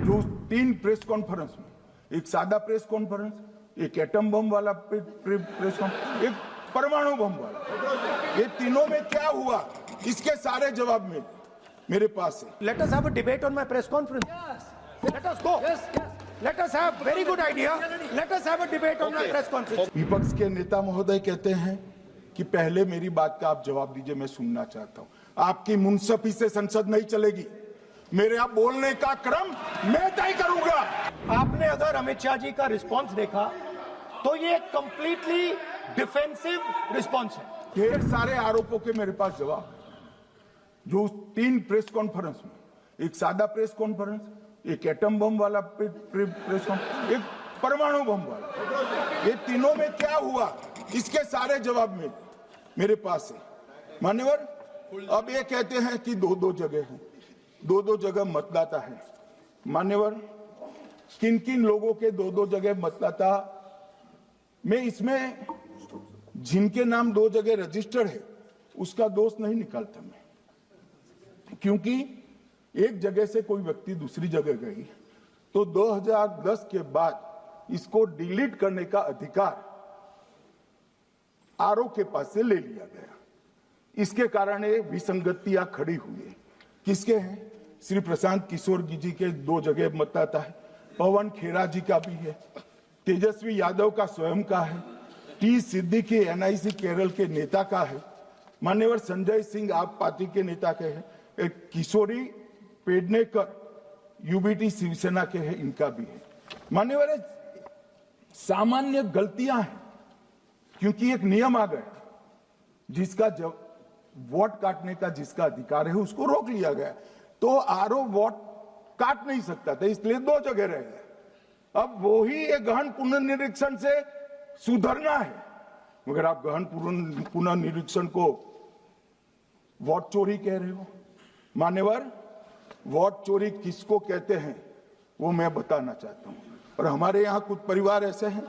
जो 3 press conference में, एक सादा प्रेस कॉन्फ्रेंस, एक एटम बम वाला प्रेस कॉन्फ्रेंस, एक परमाणु बम वाला, ये तीनों में क्या हुआ, इसके सारे जवाब में मेरे पास है। Let us have a debate on my press conference. Yes. Let us go. Yes. Let us have very good idea. Let us have a debate on my press conference. विपक्ष के नेता महोदय कहते हैं कि पहले मेरी बात का आप जवाब दीजिए, मैं सुनना चाहता हूं। आपकी मुनसफी से संसद नहीं चलेगी, मेरे आप बोलने का क्रम मैं तय करूंगा। आपने अगर अमित शाह जी का रिस्पांस देखा तो ये कंप्लीटली डिफेंसिव रिस्पांस है। ढेर सारे आरोपों के मेरे पास जवाब है। जो 3 प्रेस कॉन्फ्रेंस में, एक सादा प्रेस कॉन्फ्रेंस, एक एटम बम वाला प्रेस कॉन्फ्रेंस, एक परमाणु बम वाला, ये तीनों में क्या हुआ, इसके सारे जवाब में मेरे पास है। मान्यवर, अब ये कहते हैं कि 2-2 जगह है, 2-2 जगह मतदाता है। मान्यवर, किन किन लोगों के 2-2 जगह मतदाता, मैं इसमें जिनके नाम 2 जगह रजिस्टर्ड है उसका दोष नहीं निकालता मैं, क्योंकि एक जगह से कोई व्यक्ति दूसरी जगह गई तो 2010 के बाद इसको डिलीट करने का अधिकार आरओ के पास से ले लिया गया। इसके कारण ये विसंगतियां खड़ी हुई है। किसके हैं? श्री प्रशांत किशोर जी के 2 जगह मतदाता है, पवन खेरा जी का भी है, तेजस्वी यादव का स्वयं का है, टी सिद्दीकी एनआईसी केरल के नेता का है, मान्यवर संजय सिंह आप पार्टी के नेता के हैं, एक किशोरी पेडनेकर यूबीटी शिवसेना के हैं, इनका भी है। मान्यवर, सामान्य गलतियां हैं, क्योंकि एक नियम आ गया, जिसका वोट काटने का जिसका अधिकार है उसको रोक लिया गया, तो आरओ वोट काट नहीं सकता था, इसलिए 2 जगह रह गए। अब वो ही एक गहन पुनर्निरीक्षण से सुधरना है, मगर आप गहन पुनर्निरीक्षण को वोट चोरी कह रहे हो। मान्यवर, वोट चोरी किसको कहते हैं वो मैं बताना चाहता हूं, और हमारे यहाँ कुछ परिवार ऐसे हैं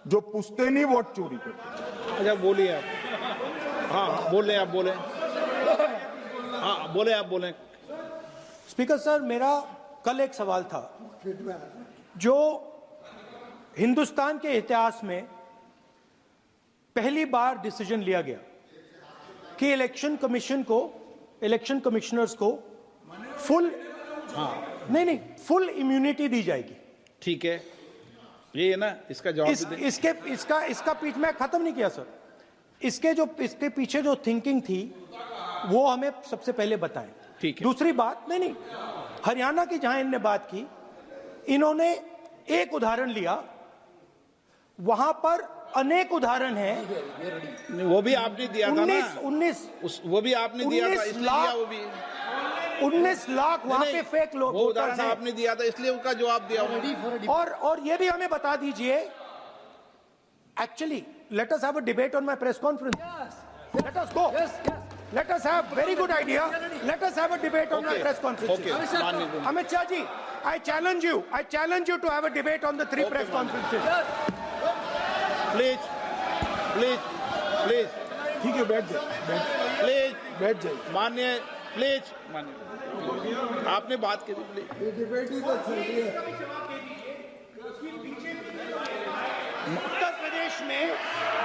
जो पूछते नहीं वोट चोरी करते। अच्छा, बोलिए आप। हाँ, बोले आप, बोले। हाँ, बोले आप, बोले। स्पीकर सर, मेरा कल एक सवाल था, जो हिंदुस्तान के इतिहास में पहली बार डिसीजन लिया गया कि इलेक्शन कमिश्नर्स को फुल फुल इम्यूनिटी दी जाएगी। ठीक है, ये है ना, इसका जवाब इसका पीछ मैं खत्म नहीं किया सर। इसके पीछे जो थिंकिंग थी वो हमें सबसे पहले बताएं। ठीक है। दूसरी बात, नहीं, हरियाणा की जहां इन्होंने बात की, इन्होंने एक उदाहरण लिया, वहां पर अनेक उदाहरण हैं। वो भी आपने दिया था ना, 19 वो भी आपने दिया था, इसलिए दिया वो भी। 19 लाख वहां पे फेक लोग, वो उदाहरण आपने दिया था, इसलिए उसका जवाब दिया। और ये भी हमें बता दीजिए, actually let us have a debate on my press conference. Let us go. Let us have very good idea. Let us have a debate on my press conference. Amit Shah ji, I challenge you to have a debate on the 3 press conferences. Please. ठीक है, बैठ जाइए, please बैठ जाइए। माननीय, please माननीय, आपने बात की, प्लीज। उत्तर प्रदेश में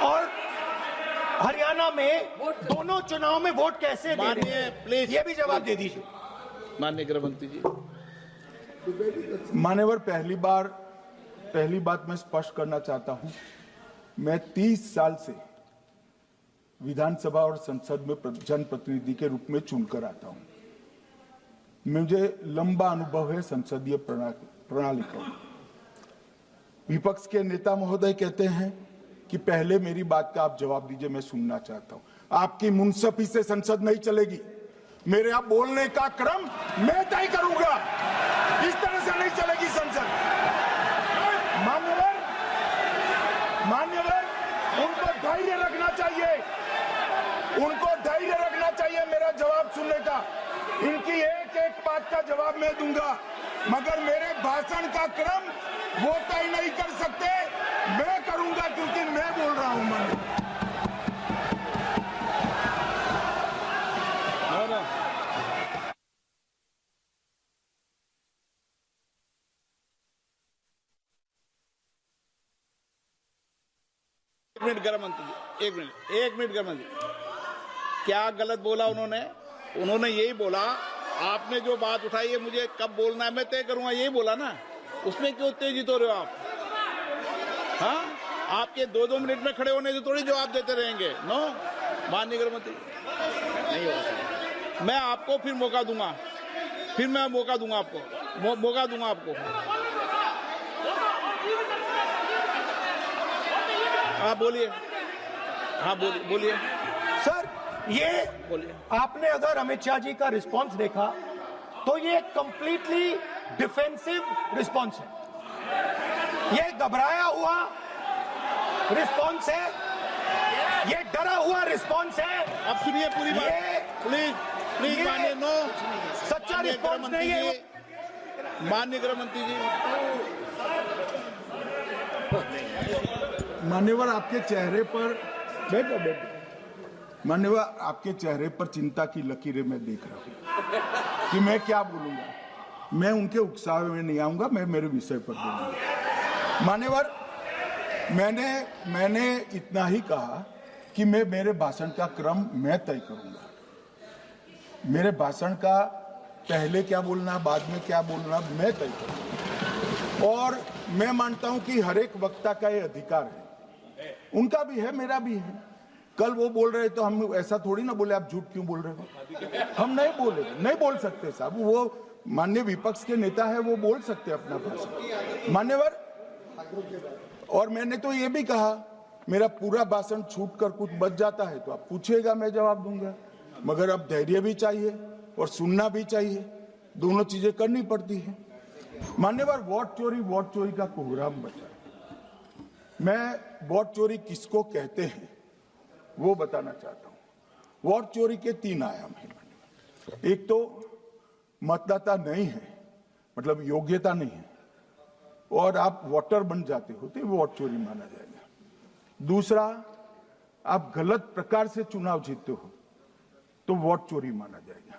और हरियाणा में दोनों चुनाव में वोट कैसे दे रहे हैं, प्लीज ये भी जवाब दे दीजिए। माननीय गृहमंत्री जी। मान्यवर, पहली बात मैं स्पष्ट करना चाहता हूं, मैं 30 साल से विधानसभा और संसद में जनप्रतिनिधि के रूप में चुनकर आता हूं। मुझे लंबा अनुभव है संसदीय प्रणाली का। विपक्ष के नेता महोदय कहते हैं कि पहले मेरी बात का आप जवाब दीजिए, मैं सुनना चाहता हूं। आपकी मुनसफी से संसद नहीं चलेगी, मेरे आप बोलने का क्रम मैं तय करूंगा, इस तरह से नहीं चलेगी संसद। मान्यवर, उनको धैर्य रखना चाहिए, मेरा जवाब सुनने का। इनकी एक बात का जवाब मैं दूंगा, मगर मेरे भाषण का क्रम वो तय नहीं कर सकते, मैं करूंगा, क्योंकि मैं बोल रहा हूं। मिनट गृह मंत्री जी, एक मिनट गृह मंत्री, क्या गलत बोला उन्होंने? उन्होंने यही बोला, आपने जो बात उठाई है मुझे कब बोलना है मैं तय करूंगा, यही बोला ना। उसमें क्यों उत्तेजित हो रहे हो आप? हाँ, आपके 2-2 मिनट में खड़े होने से थोड़ी जवाब देते रहेंगे। नो, माननीय गृह मंत्री नहीं होगा। मैं आपको फिर मौका दूंगा, आपको मौका दूंगा आपको। हाँ बोलिए, बोलिए सर, ये बोलिए। आपने अगर अमित शाह जी का रिस्पांस देखा तो ये कंप्लीटली डिफेंसिव रिस्पांस है, ये घबराया हुआ रिस्पांस है, ये डरा हुआ रिस्पांस है। अब सुनिए पूरी बात, प्लीज मानिए। नो, सच्चा रिस्पांस नहीं है। माननीय गृह मंत्री जी, मान्यवर आपके चेहरे पर बैठो मान्यवर आपके चेहरे पर चिंता की लकीरें मैं देख रहा हूं कि मैं क्या बोलूंगा। मैं उनके उकसावे में नहीं आऊंगा, मैं मेरे विषय पर बोलूंगा। मान्यवर, मैंने इतना ही कहा कि मैं मेरे भाषण का क्रम मैं तय करूंगा। मेरे भाषण का पहले क्या बोलना, बाद में क्या बोलना, मैं तय करूंगा। और मैं मानता हूं कि हर एक वक्ता का ये अधिकार है, उनका भी है, मेरा भी है। कल वो बोल रहे तो हम ऐसा थोड़ी ना बोले आप झूठ क्यों बोल रहे हो, हम नहीं बोले, नहीं बोल सकते साहब। वो माननीय विपक्ष के नेता है, वो बोल सकते अपना भाषण। मान्यवर, और मैंने तो ये भी कहा, मेरा पूरा भाषण छूट कर कुछ बच जाता है तो आप पूछिएगा, मैं जवाब दूंगा। मगर अब धैर्य भी चाहिए और सुनना भी चाहिए, दोनों चीजें करनी पड़ती है। मान्यवर, वोट चोरी का कोहराम बचा। मैं वोट चोरी किसको कहते हैं वो बताना चाहता हूं। वोट चोरी के 3 आयाम हैं। एक तो मतदाता नहीं है, मतलब योग्यता नहीं है, और आप वोटर बन जाते हो तो वोट चोरी माना जाएगा। दूसरा, आप गलत प्रकार से चुनाव जीतते हो तो वोट चोरी माना जाएगा।